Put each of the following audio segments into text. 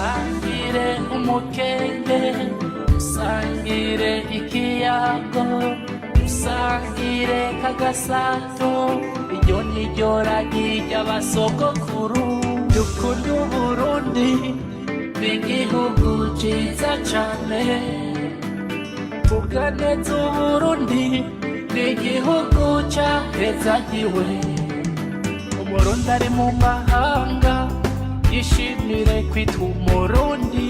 dusangire umukenge, dusangire ikiyago, dusangire kagasato, iryo niryo ragi ry'abasogokuru. Dukunda Uburundi n'igihugu ciza cane, vuga neza Uburundi n'igihugu cahezagiwe. Umurundi ari mu mahanga yishimire kwitwa Umurundi,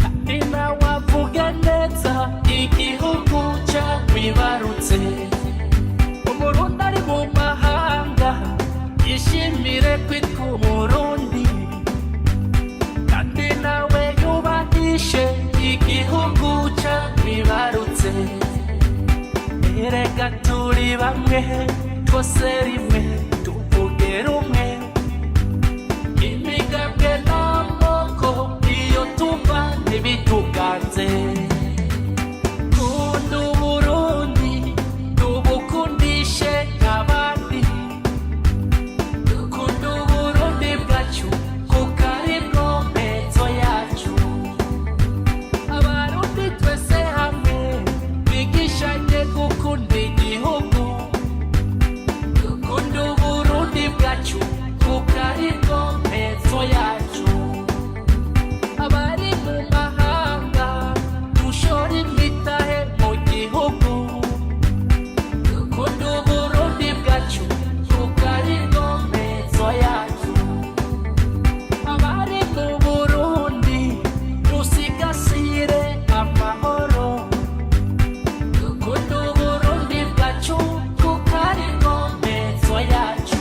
kandi nawe avuga neza igihugu camwibarutse. Umurundi ari mu mahanga yishimire kwitwa Umurundi, kandi nawe yubahishe igihugu camwibarutse. Erega turi bamwe twose rimwe tuvuge rumwe, imigambwe n'amoko iyo tuva ntibituganze. Kunda Uburundi tubukundishe nk'abandi, dukunda Uburundi bwacu kuko aribwo mpezo yacu. Abarundi twese hamwe bigishanye gukunda igihugu, dukunda Uburundi bwacu kuko aribwo mpezo yacu. Abari mu mahanga dushora imitahe mu gihugu, dukunda Uburundi bwacu kuko aribwo mpezo yacu. Abari mu Burundi dusigasire amahoro, dukunda Uburundi bwacu kuko aribwo mpezo yacu.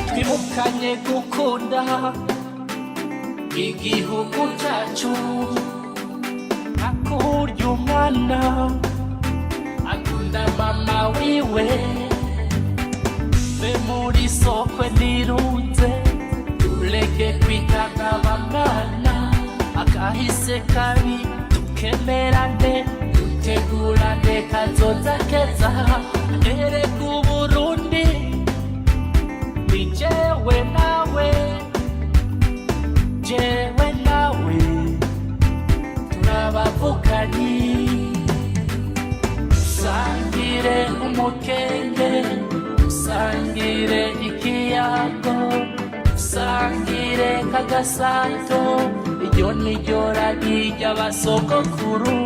Twibukanye gukunda igihugu cyacu, akurya umwana akunda mama wiwe. Ve muri sokwe nirunze tureke kwitana bamwana, akahise kabi tukemerane, dutegurane kazoza keza. Erega Uburundi ni jewe nawe, jewe nawe turabavukanyi. Dusangire umukenge, dusangire ikiyago, dusangire kagasato, iryo niryo ragi ry'abasogokuru.